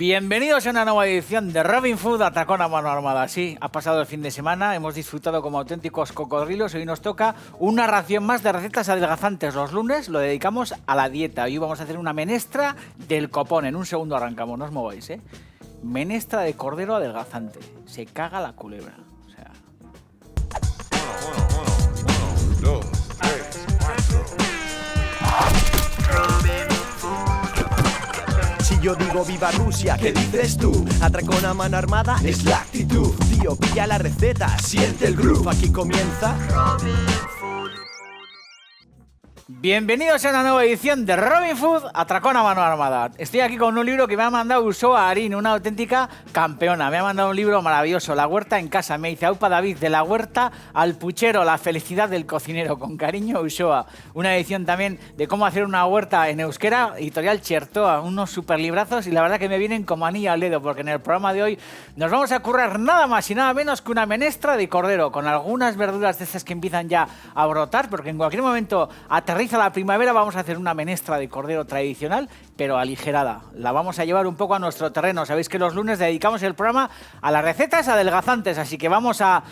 Bienvenidos a una nueva edición de Robin Food Atracón a mano armada. Sí, ha pasado el fin de semana, hemos disfrutado como auténticos cocodrilos y hoy nos toca una ración más de recetas adelgazantes. Los lunes lo dedicamos a la dieta. Hoy vamos a hacer una menestra del copón. En un segundo arrancamos, no os mováis, ¿eh? Menestra de cordero adelgazante. Se caga la culebra. O sea... Uno, dos, tres, cuatro. Si yo digo viva Rusia, ¿qué dices tú? Atracón a mano armada es la actitud. Tío, pilla la receta, siente el groove. Aquí comienza Robin Food. Bienvenidos a una nueva edición de Robin Food Atracón a mano armada. Estoy aquí con un libro que me ha mandado Usoa Arín, una auténtica campeona. Me ha mandado un libro maravilloso, La huerta en casa. Me dice: Aupa David, de la huerta al puchero, la felicidad del cocinero. Con cariño, Usoa. Una edición también de cómo hacer una huerta en euskera, editorial Chertoa. Unos super librazos y la verdad que me vienen como anillo al dedo, porque en el programa de hoy nos vamos a currar nada más y nada menos que una menestra de cordero, con algunas verduras de esas que empiezan ya a brotar, porque en cualquier momento aterriza la primavera. Vamos a hacer una menestra de cordero tradicional, pero aligerada. La vamos a llevar un poco a nuestro terreno. Sabéis que los lunes dedicamos el programa a las recetas adelgazantes, así que vamos a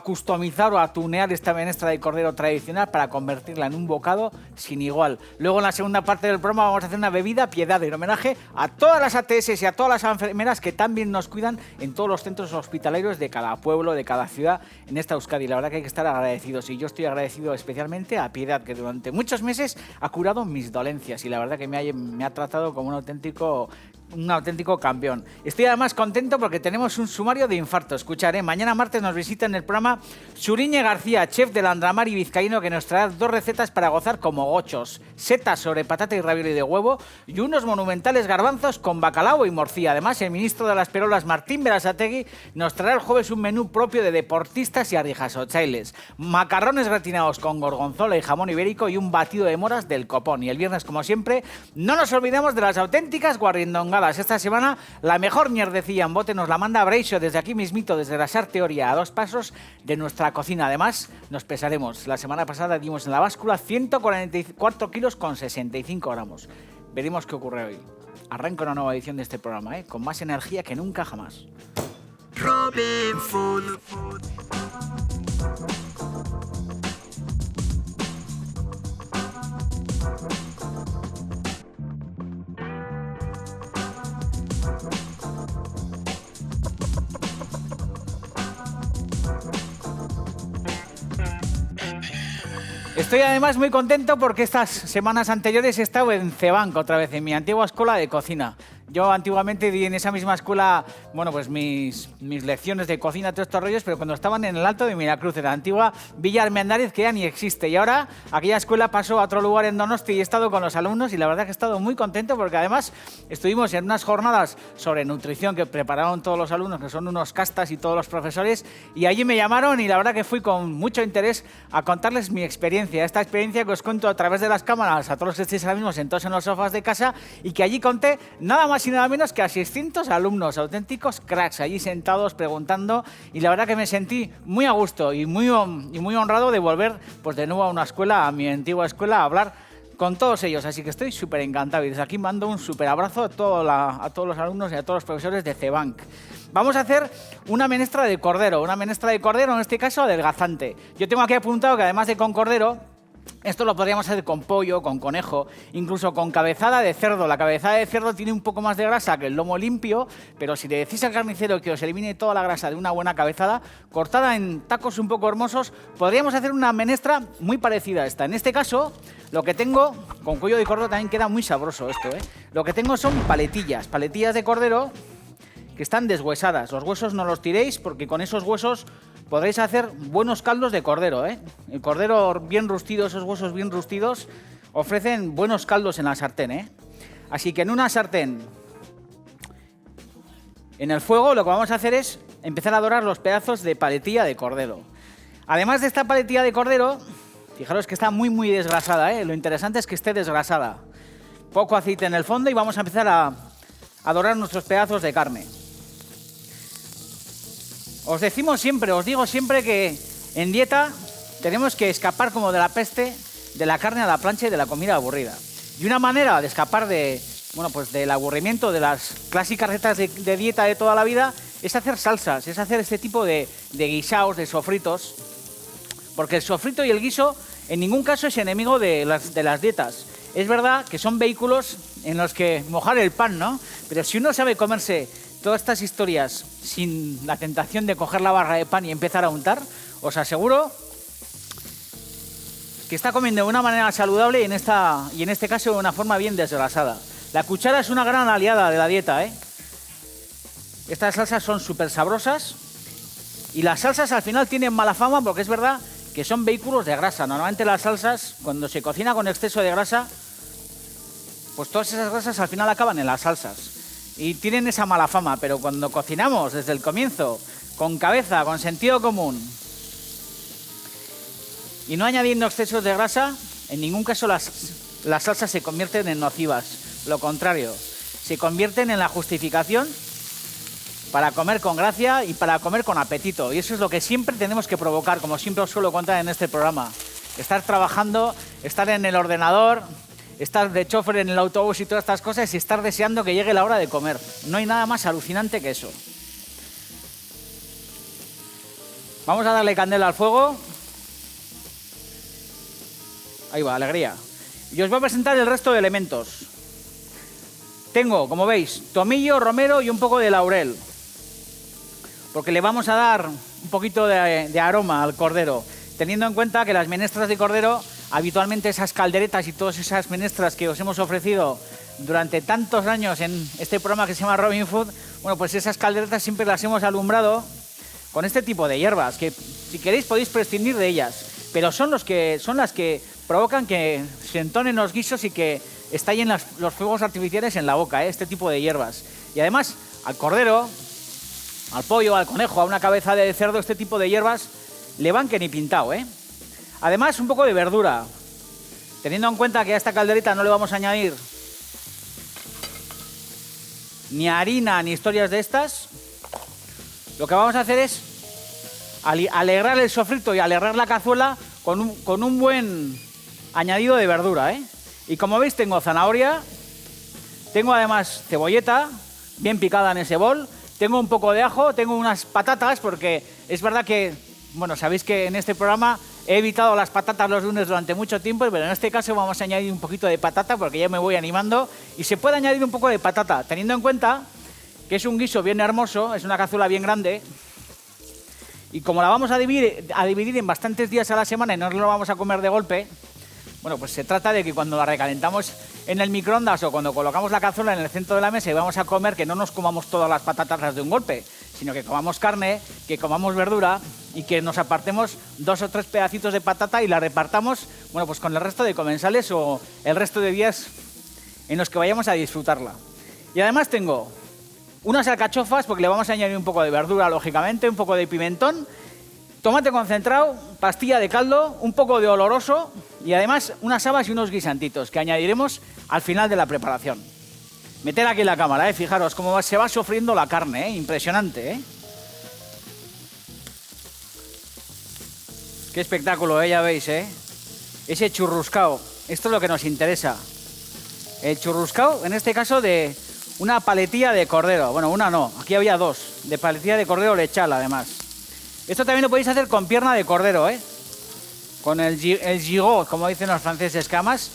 customizar o a tunear esta menestra de cordero tradicional para convertirla en un bocado sin igual. Luego en la segunda parte del programa vamos a hacer una bebida piedad en homenaje a todas las ATS y a todas las enfermeras que también nos cuidan en todos los centros hospitalarios de cada pueblo, de cada ciudad en esta Euskadi. La verdad que hay que estar agradecidos y yo estoy agradecido especialmente a Piedad, que durante muchos meses ha curado mis dolencias y la verdad que me ha tratado como un auténtico campeón. Estoy además contento porque tenemos un sumario de infarto. Escucharé, mañana martes nos visita en el programa Suriñe García, chef del Andramari vizcaíno, que nos traerá 2 recetas para gozar como gochos: setas sobre patata y ravioli de huevo y unos monumentales garbanzos con bacalao y morcilla. Además, el ministro de las Perolas, Martín Berasategui, nos traerá el jueves un menú propio de deportistas y arrijasochailes: macarrones gratinados con gorgonzola y jamón ibérico y un batido de moras del copón. Y el viernes, como siempre, no nos olvidemos de las auténticas guarrindongadas. Esta semana la mejor mierdecilla en bote nos la manda Breixo desde aquí mismito, desde la Sarteoria, a 2 pasos de nuestra cocina. Además, nos pesaremos. La semana pasada dimos en la báscula 144 kilos con 65 gramos. Veremos qué ocurre hoy. Arranca una nueva edición de este programa, con más energía que nunca jamás. Robin Food. Estoy además muy contento porque estas semanas anteriores he estado en Cebanc, otra vez, en mi antigua escuela de cocina. Yo antiguamente di en esa misma escuela, bueno, pues mis lecciones de cocina, todos estos rollos, pero cuando estaban en el Alto de Miracruz, en la antigua Villa Armendáriz, que ya ni existe. Y ahora aquella escuela pasó a otro lugar en Donosti y he estado con los alumnos y la verdad que he estado muy contento porque además estuvimos en unas jornadas sobre nutrición que prepararon todos los alumnos, que son unos castas, y todos los profesores, y allí me llamaron y la verdad que fui con mucho interés a contarles mi experiencia, esta experiencia que os cuento a través de las cámaras a todos los que estéis ahora mismo sentados en los sofás de casa, y que allí conté nada más y nada menos que a 600 alumnos, auténticos cracks, allí sentados preguntando, y la verdad que me sentí muy a gusto y muy honrado de volver pues de nuevo a una escuela, a mi antigua escuela, a hablar con todos ellos, así que estoy súper encantado y desde aquí mando un súper abrazo a todos los alumnos y a todos los profesores de Cebanc. Vamos a hacer una menestra de cordero en este caso adelgazante. Yo tengo aquí apuntado que además de con cordero, esto lo podríamos hacer con pollo, con conejo, incluso con cabezada de cerdo. La cabezada de cerdo tiene un poco más de grasa que el lomo limpio, pero si le decís al carnicero que os elimine toda la grasa de una buena cabezada, cortada en tacos un poco hermosos, podríamos hacer una menestra muy parecida a esta. En este caso, lo que tengo, con cuello de cordero también queda muy sabroso esto, Lo que tengo son paletillas de cordero que están deshuesadas. Los huesos no los tiréis porque con esos huesos podréis hacer buenos caldos de cordero, El cordero bien rustido, esos huesos bien rustidos, ofrecen buenos caldos en la sartén, Así que en una sartén, en el fuego, lo que vamos a hacer es empezar a dorar los pedazos de paletilla de cordero. Además de esta paletilla de cordero, fijaros que está muy desgrasada, Lo interesante es que esté desgrasada. Poco aceite en el fondo y vamos a empezar a dorar nuestros pedazos de carne. Os digo siempre que en dieta tenemos que escapar como de la peste de la carne a la plancha y de la comida aburrida. Y una manera de escapar de bueno, pues del aburrimiento de las clásicas recetas de dieta de toda la vida, es hacer salsas, es hacer este tipo de guisaos, de sofritos, porque el sofrito y el guiso en ningún caso es enemigo de las dietas. Es verdad que son vehículos en los que mojar el pan, ¿no? Pero si uno sabe comerse todas estas historias sin la tentación de coger la barra de pan y empezar a untar, os aseguro que está comiendo de una manera saludable y en este caso de una forma bien desgrasada. La cuchara es una gran aliada de la dieta, ¿eh? Estas salsas son súper sabrosas y las salsas al final tienen mala fama porque es verdad que son vehículos de grasa. Normalmente las salsas, cuando se cocina con exceso de grasa, pues todas esas grasas al final acaban en las salsas y tienen esa mala fama, pero cuando cocinamos desde el comienzo, con cabeza, con sentido común y no añadiendo excesos de grasa, en ningún caso las salsas se convierten en nocivas. Lo contrario, se convierten en la justificación para comer con gracia y para comer con apetito. Y eso es lo que siempre tenemos que provocar, como siempre os suelo contar en este programa. Estar trabajando, estar en el ordenador, estar de chofer en el autobús y todas estas cosas y estar deseando que llegue la hora de comer. No hay nada más alucinante que eso. Vamos a darle candela al fuego. Ahí va, alegría. Y os voy a presentar el resto de elementos. Tengo, como veis, tomillo, romero y un poco de laurel, porque le vamos a dar un poquito de aroma al cordero, teniendo en cuenta que las menestras de cordero, habitualmente esas calderetas y todas esas menestras que os hemos ofrecido durante tantos años en este programa que se llama Robin Food, bueno, pues esas calderetas siempre las hemos alumbrado con este tipo de hierbas, que si queréis podéis prescindir de ellas, pero son las que provocan que se entonen los guisos y que estallen los fuegos artificiales en la boca, este tipo de hierbas. Y además, al cordero, al pollo, al conejo, a una cabeza de cerdo, este tipo de hierbas le van que ni pintado, ¿eh? Además, un poco de verdura. Teniendo en cuenta que a esta calderita no le vamos a añadir ni harina ni historias de estas, lo que vamos a hacer es alegrar el sofrito y alegrar la cazuela con un buen añadido de verdura, ¿eh? Y como veis tengo zanahoria, tengo además cebolleta bien picada en ese bol, tengo un poco de ajo, tengo unas patatas porque es verdad que, bueno, sabéis que en este programa he evitado las patatas los lunes durante mucho tiempo, pero en este caso vamos a añadir un poquito de patata porque ya me voy animando y se puede añadir un poco de patata, teniendo en cuenta que es un guiso bien hermoso, es una cazuela bien grande y como la vamos a dividir en bastantes días a la semana y no lo vamos a comer de golpe, bueno, pues se trata de que cuando la recalentamos en el microondas o cuando colocamos la cazuela en el centro de la mesa y vamos a comer, que no nos comamos todas las patatas de un golpe, sino que comamos carne, que comamos verdura y que nos apartemos 2 o 3 pedacitos de patata y la repartamos, bueno, pues con el resto de comensales o el resto de días en los que vayamos a disfrutarla. Y además tengo unas alcachofas, porque le vamos a añadir un poco de verdura, lógicamente, un poco de pimentón, tomate concentrado, pastilla de caldo, un poco de oloroso y además unas habas y unos guisantitos que añadiremos al final de la preparación. Meter aquí la cámara, fijaros cómo se va sofriendo la carne, impresionante, ¿eh? Qué espectáculo, ya veis, ese churruscao, esto es lo que nos interesa. El churruscao, en este caso de una paletilla de cordero, bueno, una no, aquí había 2, de paletilla de cordero lechal además. Esto también lo podéis hacer con pierna de cordero, con el gigot, como dicen los franceses, que además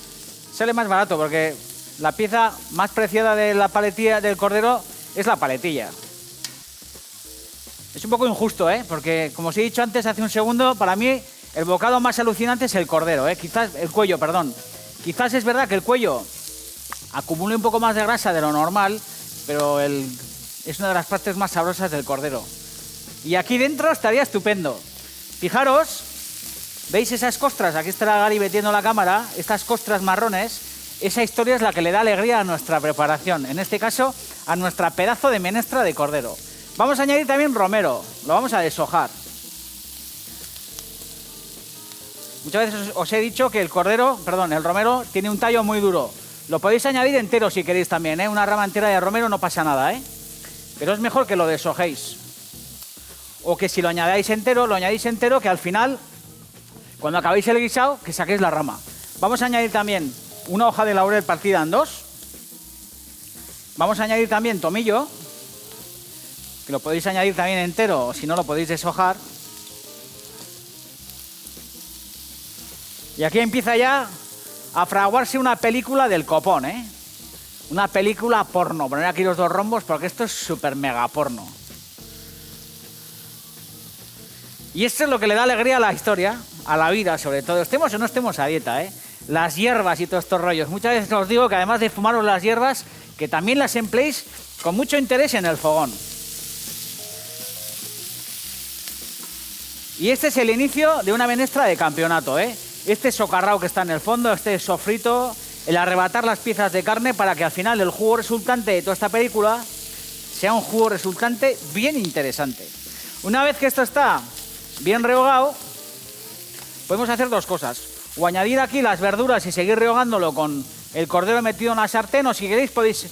sale más barato porque la pieza más preciada de la paletilla del cordero es la paletilla. Es un poco injusto, porque como os he dicho antes, hace un segundo, para mí el bocado más alucinante es el cordero, quizás el cuello, perdón. Quizás es verdad que el cuello acumula un poco más de grasa de lo normal, pero es una de las partes más sabrosas del cordero. Y aquí dentro estaría estupendo. Fijaros, ¿veis esas costras? Aquí está la Gary metiendo la cámara, estas costras marrones. Esa historia es la que le da alegría a nuestra preparación, en este caso a nuestra pedazo de menestra de cordero. Vamos a añadir también romero, lo vamos a deshojar. Muchas veces os he dicho que el romero tiene un tallo muy duro. Lo podéis añadir entero si queréis también, una rama entera de romero no pasa nada, pero es mejor que lo deshojéis. O que si lo añadís entero, que al final, cuando acabéis el guisado, que saquéis la rama. Vamos a añadir también una hoja de laurel partida en 2. Vamos a añadir también tomillo, que lo podéis añadir también entero, o si no lo podéis deshojar. Y aquí empieza ya a fraguarse una película del copón, ¿eh? Una película porno. Poner aquí los dos rombos porque esto es súper mega porno. Y esto es lo que le da alegría a la historia, a la vida sobre todo. Estemos o no estemos a dieta, ¿eh? Las hierbas y todos estos rollos. Muchas veces os digo que además de fumaros las hierbas, que también las empleéis con mucho interés en el fogón. Y este es el inicio de una menestra de campeonato, ¿eh? Este socarrao que está en el fondo, este sofrito, el arrebatar las piezas de carne para que al final el jugo resultante de toda esta película sea un jugo resultante bien interesante. Una vez que esto está bien rehogado, podemos hacer dos cosas. O añadir aquí las verduras y seguir rehogándolo con el cordero metido en la sartén, o si queréis podéis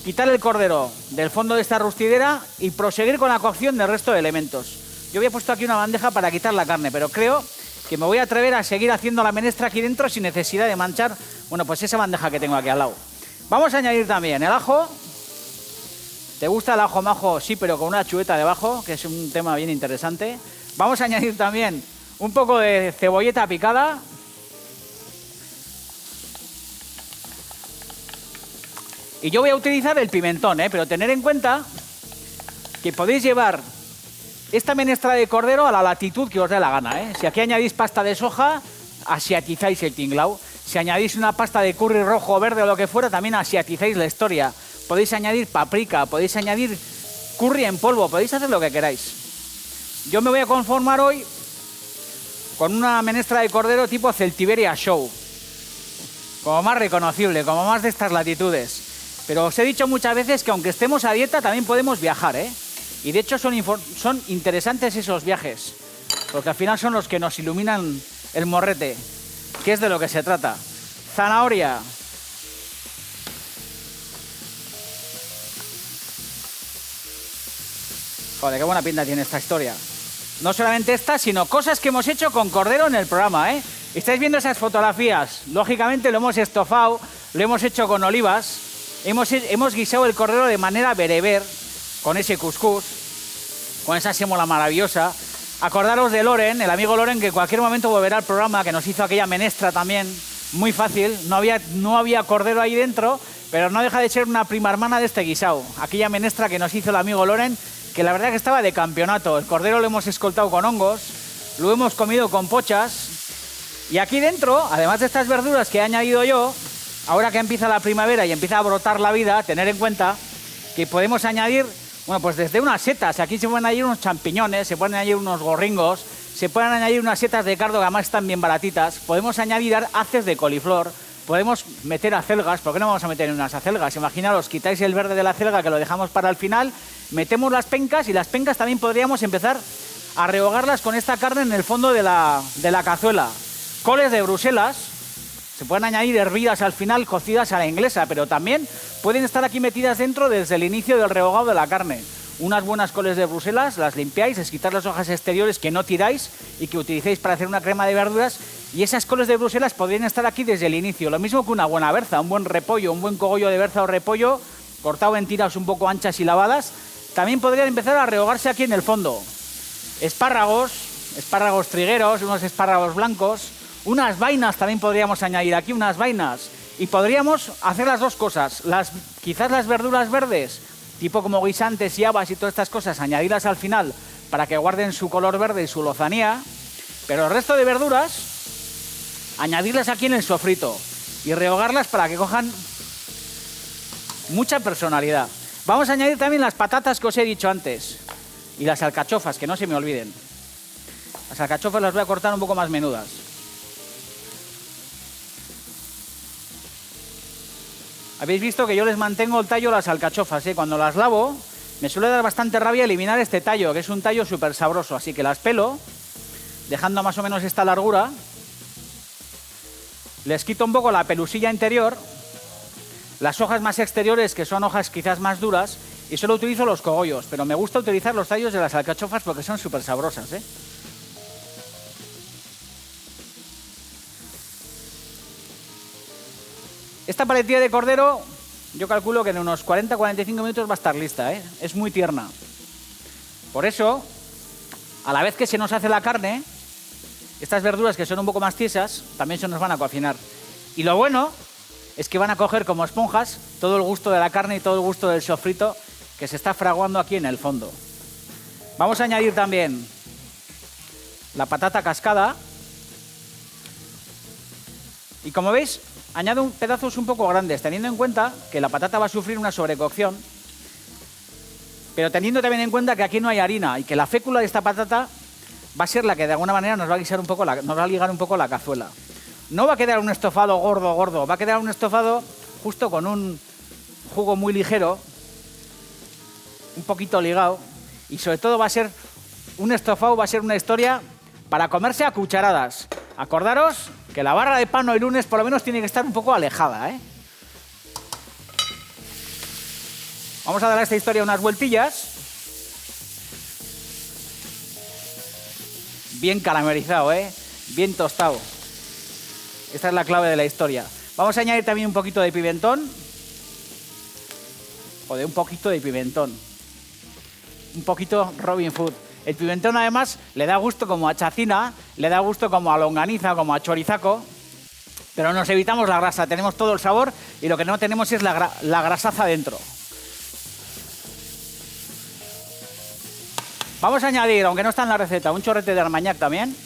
quitar el cordero del fondo de esta rostidera y proseguir con la cocción del resto de elementos. Yo había puesto aquí una bandeja para quitar la carne, pero creo que me voy a atrever a seguir haciendo la menestra aquí dentro sin necesidad de manchar, bueno, pues esa bandeja que tengo aquí al lado. Vamos a añadir también el ajo. ¿Te gusta el ajo majo? Sí, pero con una chueta debajo, que es un tema bien interesante. Vamos a añadir también un poco de cebolleta picada. Y yo voy a utilizar el pimentón, pero tener en cuenta que podéis llevar esta menestra de cordero a la latitud que os dé la gana, Si aquí añadís pasta de soja, asiatizáis el tinglao. Si añadís una pasta de curry rojo o verde o lo que fuera, también asiatizáis la historia. Podéis añadir paprika, podéis añadir curry en polvo, podéis hacer lo que queráis. Yo me voy a conformar hoy con una menestra de cordero tipo Celtiberia Show. Como más reconocible, como más de estas latitudes. Pero os he dicho muchas veces que aunque estemos a dieta también podemos viajar, Y de hecho son interesantes esos viajes, porque al final son los que nos iluminan el morrete, que es de lo que se trata. Zanahoria. Joder, qué buena pinta tiene esta historia. No solamente esta, sino cosas que hemos hecho con cordero en el programa, Estáis viendo esas fotografías. Lógicamente lo hemos estofado, lo hemos hecho con olivas. Hemos guisado el cordero de manera bereber, con ese cuscús, con esa sémola maravillosa. Acordaros de Loren, el amigo Loren, que en cualquier momento volverá al programa, que nos hizo aquella menestra también, muy fácil. No había cordero ahí dentro, pero no deja de ser una prima hermana de este guisado. Aquella menestra que nos hizo el amigo Loren, que la verdad que estaba de campeonato. El cordero lo hemos escoltado con hongos, lo hemos comido con pochas. Y aquí dentro, además de estas verduras que he añadido yo, ahora que empieza la primavera y empieza a brotar la vida, tener en cuenta que podemos añadir, bueno, pues desde unas setas. Aquí se pueden añadir unos champiñones, se pueden añadir unos gorringos, se pueden añadir unas setas de cardo que además están bien baratitas. Podemos añadir haces de coliflor, podemos meter acelgas. ¿Por qué no vamos a meter unas acelgas? Imaginaros, quitáis el verde de la acelga que lo dejamos para el final, metemos las pencas y las pencas también podríamos empezar a rehogarlas con esta carne en el fondo de la cazuela. Coles de Bruselas. Se pueden añadir hervidas al final, cocidas a la inglesa, pero también pueden estar aquí metidas dentro desde el inicio del rehogado de la carne. Unas buenas coles de Bruselas, las limpiáis, les quitáis las hojas exteriores que no tiráis y que utilicéis para hacer una crema de verduras, y esas coles de Bruselas podrían estar aquí desde el inicio. Lo mismo que una buena berza, un buen repollo, un buen cogollo de berza o repollo, cortado en tiras un poco anchas y lavadas, también podrían empezar a rehogarse aquí en el fondo. Espárragos trigueros, unos espárragos blancos. Unas vainas también podríamos añadir aquí, unas vainas. Y podríamos hacer las dos cosas. Quizás las verduras verdes, tipo como guisantes y habas y todas estas cosas, añadirlas al final para que guarden su color verde y su lozanía. Pero el resto de verduras, añadirlas aquí en el sofrito y rehogarlas para que cojan mucha personalidad. Vamos a añadir también las patatas que os he dicho antes. Y las alcachofas, que no se me olviden. Las alcachofas las voy a cortar un poco más menudas. Habéis visto que yo les mantengo el tallo a las alcachofas, Cuando las lavo, me suele dar bastante rabia eliminar este tallo, que es un tallo súper sabroso. Así que las pelo, dejando más o menos esta largura. Les quito un poco la pelusilla interior, las hojas más exteriores, que son hojas quizás más duras, y solo utilizo los cogollos. Pero me gusta utilizar los tallos de las alcachofas porque son súper sabrosas, Esta paletilla de cordero yo calculo que en unos 40-45 minutos va a estar lista, ¿eh? Es muy tierna. Por eso, a la vez que se nos hace la carne, estas verduras que son un poco más tiesas, también se nos van a cocinar. Y lo bueno es que van a coger como esponjas todo el gusto de la carne y todo el gusto del sofrito que se está fraguando aquí en el fondo. Vamos a añadir también la patata cascada. Y como veis, añado pedazos un poco grandes, teniendo en cuenta que la patata va a sufrir una sobrecocción, pero teniendo también en cuenta que aquí no hay harina y que la fécula de esta patata va a ser la que de alguna manera nos va a guisar un poco, nos va a ligar un poco la cazuela. No va a quedar un estofado gordo, va a quedar un estofado justo con un jugo muy ligero, un poquito ligado, y sobre todo va a ser un estofado, va a ser una historia para comerse a cucharadas. Acordaros que la barra de pan hoy lunes por lo menos tiene que estar un poco alejada, ¿eh? Vamos a dar a esta historia unas vueltillas. Bien caramelizado, ¿eh? Bien tostado. Esta es la clave de la historia. Vamos a añadir también un poquito de pimentón. Joder, un poquito de pimentón. Un poquito Robin Food. El pimentón además le da gusto como a chacina, le da gusto como a longaniza, como a chorizaco, pero nos evitamos la grasa, tenemos todo el sabor y lo que no tenemos es la grasaza dentro. Vamos a añadir, aunque no está en la receta, un chorrete de armagnac también.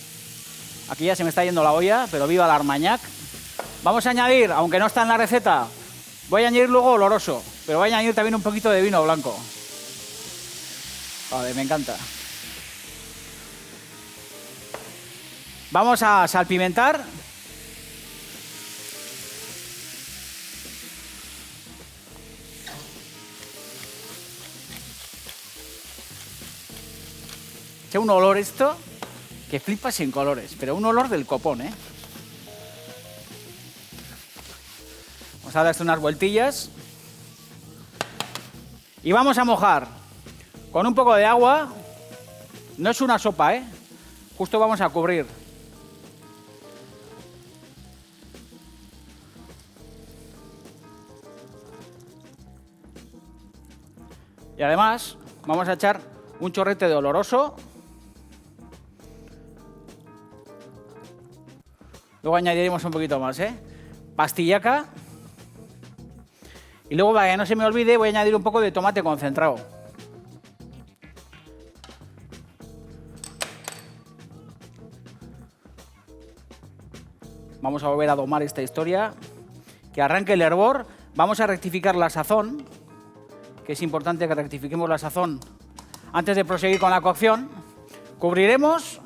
Aquí ya se me está yendo la olla, pero viva el armagnac. Vamos a añadir, aunque no está en la receta, voy a añadir luego oloroso, pero voy a añadir también un poquito de vino blanco. Joder, me encanta. Vamos a salpimentar. Echa un olor esto que flipas sin colores, pero un olor del copón, ¿eh? Vamos a dar esto unas vueltillas. Y vamos a mojar con un poco de agua. No es una sopa, ¿eh? Justo vamos a cubrir. Y además vamos a echar un chorrete de oloroso. Luego añadiremos un poquito más, ¿eh? Pastillaca. Y luego, para que no se me olvide, voy a añadir un poco de tomate concentrado. Vamos a volver a domar esta historia. Que arranque el hervor. Vamos a rectificar la sazón, que es importante que rectifiquemos la sazón antes de proseguir con la cocción. Cubriremos.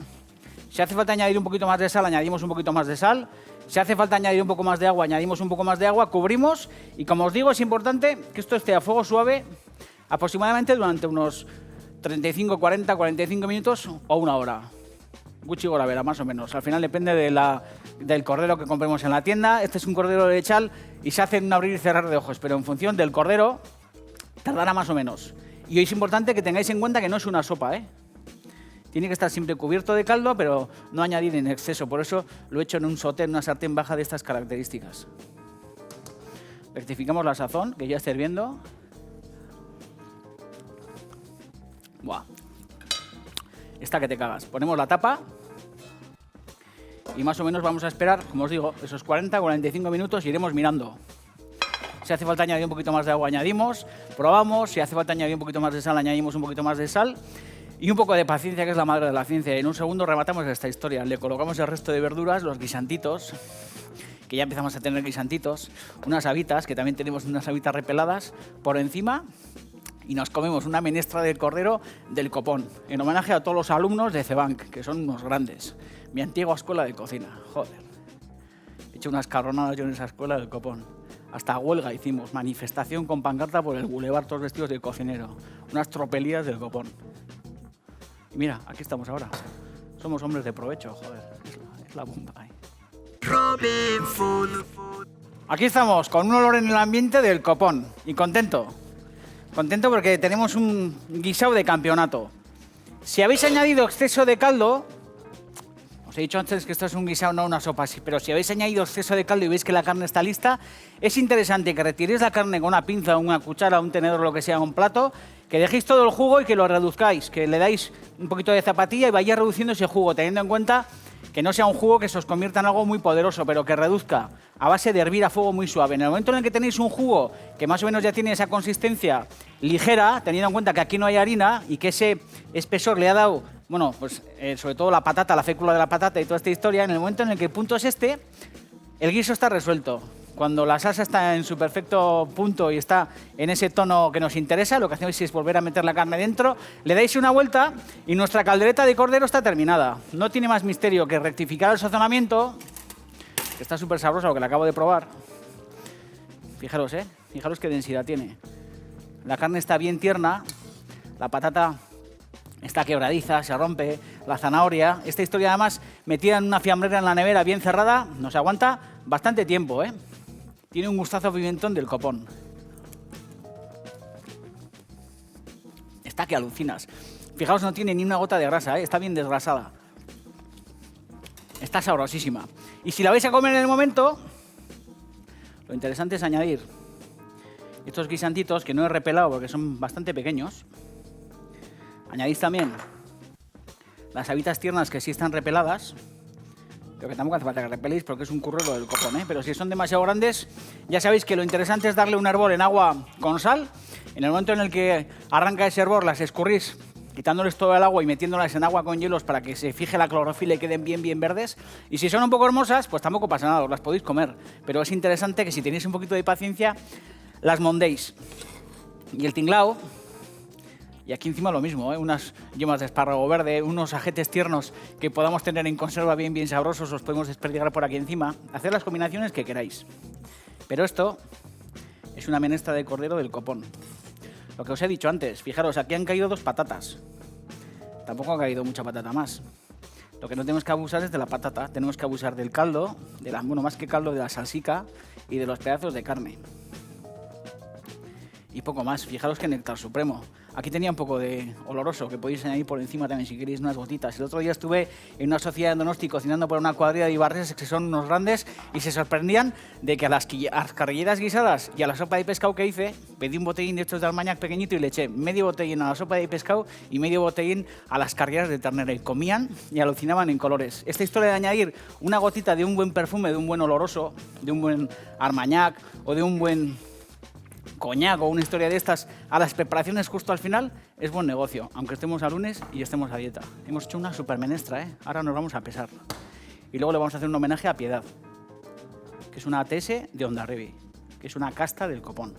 Si hace falta añadir un poquito más de sal, añadimos un poquito más de sal. Si hace falta añadir un poco más de agua, añadimos un poco más de agua, cubrimos. Y como os digo, es importante que esto esté a fuego suave aproximadamente durante unos 35, 40, 45 minutos o una hora. Gutxi gora bera, más o menos. Al final depende del cordero que compremos en la tienda. Este es un cordero de lechal y se hace en un abrir y cerrar de ojos, pero en función del cordero tardará más o menos. Y hoy es importante que tengáis en cuenta que no es una sopa, ¿eh? Tiene que estar siempre cubierto de caldo, pero no añadir en exceso. Por eso lo he hecho en un sauté, en una sartén baja de estas características. Rectificamos la sazón, que ya está hirviendo. Buah. Esta que te cagas. Ponemos la tapa. Y más o menos vamos a esperar, como os digo, esos 40-45 minutos iremos mirando. Si hace falta añadir un poquito más de agua, añadimos. Probamos. Si hace falta añadir un poquito más de sal, añadimos un poquito más de sal. Y un poco de paciencia, que es la madre de la ciencia. En un segundo rematamos esta historia. Le colocamos el resto de verduras, los guisantitos, que ya empezamos a tener guisantitos, unas habitas, que también tenemos unas habitas repeladas, por encima, y nos comemos una menestra del cordero del copón, en homenaje a todos los alumnos de Cebanc, que son unos grandes. Mi antigua escuela de cocina, joder. He hecho unas carronadas yo en esa escuela del copón. Hasta huelga hicimos, manifestación con pancarta por el boulevard, todos vestidos de cocinero. Unas tropelías del copón. Y mira, aquí estamos ahora. Somos hombres de provecho, joder. Es la bomba ahí. Robin Food. Aquí estamos, con un olor en el ambiente del copón. Y contento. Contento porque tenemos un guisado de campeonato. Si habéis añadido exceso de caldo, Os he dicho antes que esto es un guisado, no una sopa, pero si habéis añadido exceso de caldo y veis que la carne está lista, es interesante que retiréis la carne con una pinza, una cuchara, un tenedor, lo que sea, un plato, que dejéis todo el jugo y que lo reduzcáis, que le dais un poquito de zapatilla y vayáis reduciendo ese jugo, teniendo en cuenta que no sea un jugo que se os convierta en algo muy poderoso, pero que reduzca a base de hervir a fuego muy suave. En el momento en el que tenéis un jugo que más o menos ya tiene esa consistencia ligera, teniendo en cuenta que aquí no hay harina y que ese espesor le ha dado, bueno, pues sobre todo la patata, la fécula de la patata y toda esta historia, en el momento en el que el punto es este, el guiso está resuelto. Cuando la salsa está en su perfecto punto y está en ese tono que nos interesa, lo que hacemos es volver a meter la carne dentro, le dais una vuelta y nuestra caldereta de cordero está terminada. No tiene más misterio que rectificar el sazonamiento, que está súper sabroso, lo que le acabo de probar. Fijaros, fijaros qué densidad tiene. La carne está bien tierna, la patata está quebradiza, se rompe, la zanahoria. Esta historia además metida en una fiambrera en la nevera bien cerrada, nos aguanta bastante tiempo, Tiene un gustazo pimentón del copón. Está que alucinas. Fijaos, no tiene ni una gota de grasa, está bien desgrasada. Está sabrosísima. Y si la vais a comer en el momento, lo interesante es añadir estos guisantitos, que no he repelado porque son bastante pequeños. Añadís también las habitas tiernas que sí están repeladas, pero que tampoco hace falta que repeléis porque es un currero del copón, Pero si son demasiado grandes, ya sabéis que lo interesante es darle un hervor en agua con sal. En el momento en el que arranca ese hervor, las escurrís, quitándoles todo el agua y metiéndolas en agua con hielos para que se fije la clorofila y queden bien verdes. Y si son un poco hermosas, pues tampoco pasa nada, os las podéis comer. Pero es interesante que si tenéis un poquito de paciencia, las mondéis. Y el tinglao, y aquí encima lo mismo, unas yemas de espárrago verde, unos ajetes tiernos que podamos tener en conserva bien sabrosos, os podemos desperdigar por aquí encima. Hacer las combinaciones que queráis. Pero esto es una menestra de cordero del copón. Lo que os he dicho antes, fijaros, aquí han caído 2 patatas. Tampoco ha caído mucha patata más. Lo que no tenemos que abusar es de la patata, tenemos que abusar del caldo, más que caldo, de la salsica y de los pedazos de carne. Y poco más, fijaros que néctar supremo. Aquí tenía un poco de oloroso, que podéis añadir por encima también si queréis unas gotitas. El otro día estuve en una sociedad en Donosti cocinando por una cuadrilla de ibarreses que son unos grandes y se sorprendían de que a las carrilleras guisadas y a la sopa de pescado que hice, pedí un botellín de estos de Armañac pequeñito y le eché medio botellín a la sopa de pescado y medio botellín a las carrilleras de ternera. Y comían y alucinaban en colores. Esta historia de añadir una gotita de un buen perfume, de un buen oloroso, de un buen Armañac o de un buen coñac o una historia de estas a las preparaciones justo al final, es buen negocio, aunque estemos a lunes y estemos a dieta. Hemos hecho una super menestra, Ahora nos vamos a pesar. Y luego le vamos a hacer un homenaje a Piedad, que es una ATS de Hondarribia, que es una casta del copón.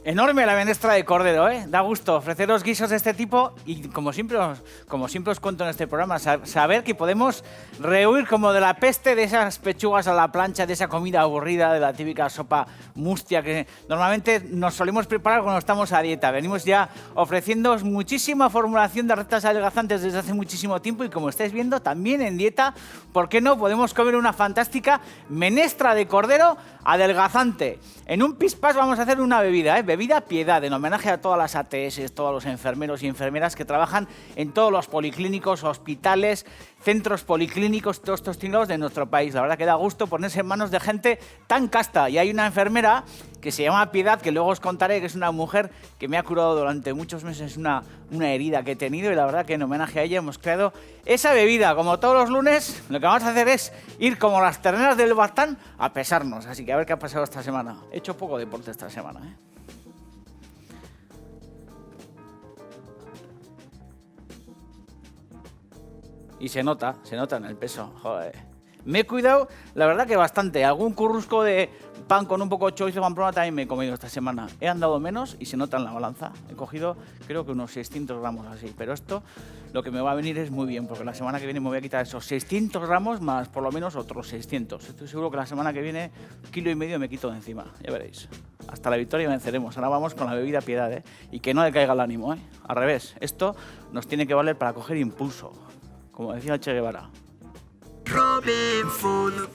Enorme la menestra de cordero, Da gusto ofreceros guisos de este tipo y como siempre os cuento en este programa, saber que podemos rehuir como de la peste de esas pechugas a la plancha, de esa comida aburrida, de la típica sopa mustia que normalmente nos solemos preparar cuando estamos a dieta. Venimos ya ofreciéndoos muchísima formulación de recetas adelgazantes desde hace muchísimo tiempo y como estáis viendo, también en dieta, ¿por qué no? Podemos comer una fantástica menestra de cordero adelgazante. En un pispás vamos a hacer una bebida, Bebida Piedad, en homenaje a todas las ATS, todos los enfermeros y enfermeras que trabajan en todos los policlínicos, hospitales, centros policlínicos, todos estos tinglados de nuestro país. La verdad que da gusto ponerse en manos de gente tan casta. Y hay una enfermera que se llama Piedad, que luego os contaré, que es una mujer que me ha curado durante muchos meses una herida que he tenido y la verdad que en homenaje a ella hemos creado esa bebida. Como todos los lunes, lo que vamos a hacer es ir como las terneras del Baztán a pesarnos. Así que a ver qué ha pasado esta semana. He hecho poco deporte esta semana, Y se nota en el peso, joder. Me he cuidado, la verdad que bastante. Algún currusco de pan con un poco de chorizo Pamplona también me he comido esta semana. He andado menos y se nota en la balanza. He cogido creo que unos 600 gramos así, pero esto lo que me va a venir es muy bien, porque la semana que viene me voy a quitar esos 600 gramos más por lo menos otros 600. Estoy seguro que la semana que viene 1,5 kilos me quito de encima, ya veréis. Hasta la victoria venceremos. Ahora vamos con la bebida Piedad, ¿eh? Y que no decaiga el ánimo, ¿eh? Al revés, esto nos tiene que valer para coger impulso, como decía Che Guevara. Robin Food.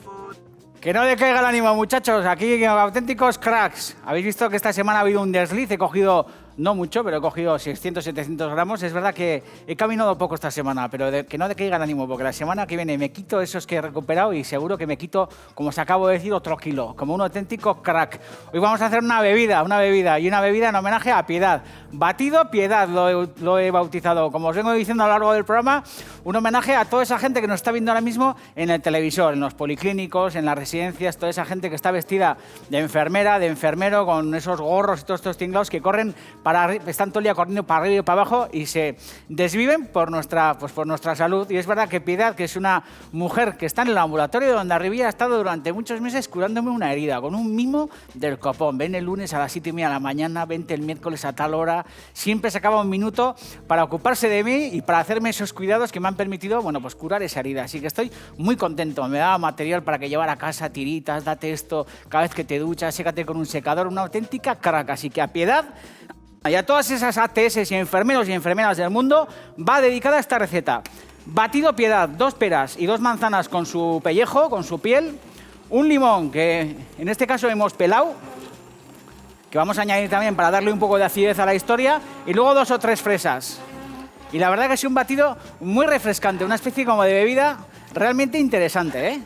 Que no decaiga el ánimo, muchachos. Aquí auténticos cracks. Habéis visto que esta semana ha habido un desliz. He cogido, no mucho, pero he cogido 600, 700 gramos. Es verdad que he caminado poco esta semana, pero que no decaiga el ánimo, porque la semana que viene me quito esos que he recuperado y seguro que me quito, como os acabo de decir, otro kilo, como un auténtico crack. Hoy vamos a hacer una bebida en homenaje a Piedad. Batido Piedad lo he bautizado, como os vengo diciendo a lo largo del programa, un homenaje a toda esa gente que nos está viendo ahora mismo en el televisor, en los policlínicos, en las residencias, toda esa gente que está vestida de enfermera, de enfermero, con esos gorros y todos estos tinglados que corren están todo el día corriendo para arriba y para abajo y se desviven por nuestra salud. Y es verdad que Piedad, que es una mujer que está en el ambulatorio donde Arribilla ha estado durante muchos meses curándome una herida con un mimo del copón. Ven el lunes a las 7:30 de la mañana, vente el miércoles a tal hora. Siempre sacaba un minuto para ocuparse de mí y para hacerme esos cuidados que me han permitido, bueno, pues curar esa herida. Así que estoy muy contento. Me daba material para que llevar a casa, tiritas, date esto cada vez que te duchas, sécate con un secador, una auténtica crack. Así que a Piedad y a todas esas ATS y enfermeros y enfermeras del mundo va dedicada esta receta. Batido Piedad, 2 peras y 2 manzanas con su pellejo, con su piel, un limón que en este caso hemos pelado, que vamos a añadir también para darle un poco de acidez a la historia, y luego 2 o 3 fresas. Y la verdad que es un batido muy refrescante, una especie como de bebida realmente interesante, ¿eh?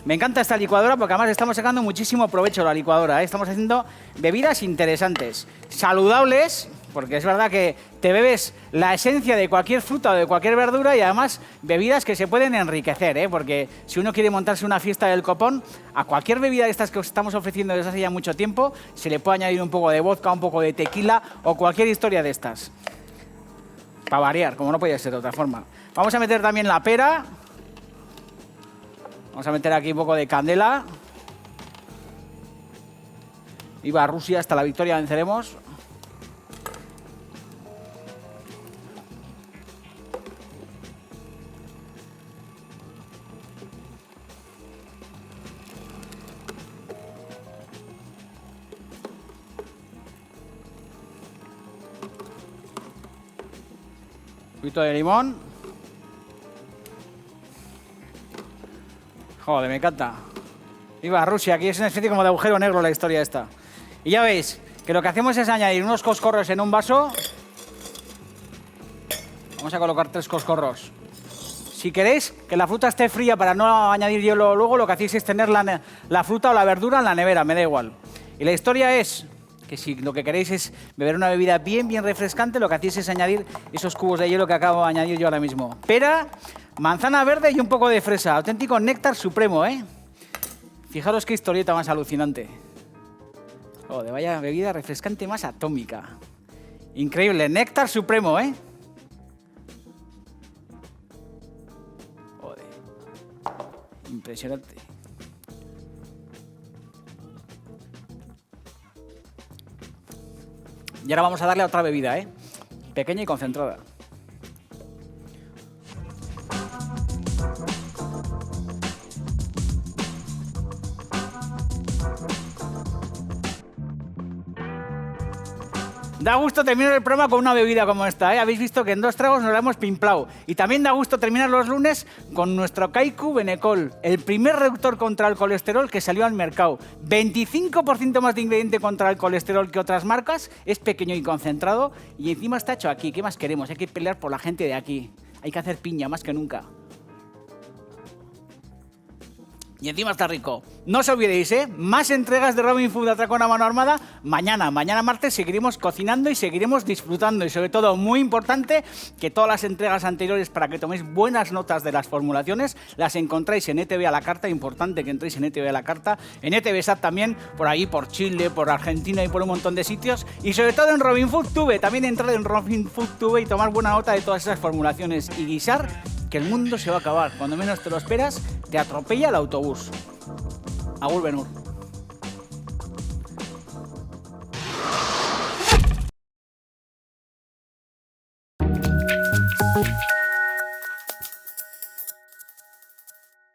Me encanta esta licuadora porque además estamos sacando muchísimo provecho de la licuadora, ¿eh? Estamos haciendo bebidas interesantes, saludables, porque es verdad que te bebes la esencia de cualquier fruta o de cualquier verdura y además bebidas que se pueden enriquecer, ¿eh? Porque si uno quiere montarse una fiesta del copón, a cualquier bebida de estas que os estamos ofreciendo desde hace ya mucho tiempo, se le puede añadir un poco de vodka, un poco de tequila o cualquier historia de estas. Para variar, como no podía ser de otra forma. Vamos a meter también la pera. Vamos a meter aquí un poco de candela. Viva Rusia, hasta la victoria venceremos. Un poquito de limón. Joder, me encanta. Viva Rusia, aquí es una especie como de agujero negro la historia esta. Y ya veis que lo que hacemos es añadir unos coscorros en un vaso. Vamos a colocar 3 coscorros. Si queréis que la fruta esté fría para no añadir hielo luego, lo que hacéis es tener la fruta o la verdura en la nevera, me da igual. Y la historia es que si lo que queréis es beber una bebida bien refrescante, lo que hacéis es añadir esos cubos de hielo que acabo de añadir yo ahora mismo. Pera, manzana verde y un poco de fresa. Auténtico néctar supremo, ¿eh? Fijaros qué historieta más alucinante. Joder, vaya bebida refrescante más atómica. Increíble, néctar supremo, ¿eh? Joder. Impresionante. Y ahora vamos a darle a otra bebida, ¿eh? Pequeña y concentrada. Da gusto terminar el programa con una bebida como esta, ¿eh? Habéis visto que en 2 tragos nos la hemos pimplado. Y también da gusto terminar los lunes con nuestro Kaiku Benecol, el primer reductor contra el colesterol que salió al mercado. 25% más de ingrediente contra el colesterol que otras marcas, es pequeño y concentrado y encima está hecho aquí. ¿Qué más queremos? Hay que pelear por la gente de aquí. Hay que hacer piña más que nunca. Y encima está rico. No os olvidéis, ¿eh? Más entregas de Robin Food Atracón a Mano Armada mañana. Mañana martes seguiremos cocinando y seguiremos disfrutando. Y sobre todo, muy importante, que todas las entregas anteriores para que toméis buenas notas de las formulaciones las encontráis en ETV a la carta. Importante que entréis en ETV a la carta. En ETV SAT también, por ahí, por Chile, por Argentina y por un montón de sitios. Y sobre todo en Robin Food Tube. También entrar en Robin Food Tube y tomar buena nota de todas esas formulaciones. Y guisar, que el mundo se va a acabar. Cuando menos te lo esperas, te atropella el autobús. Agur Benur.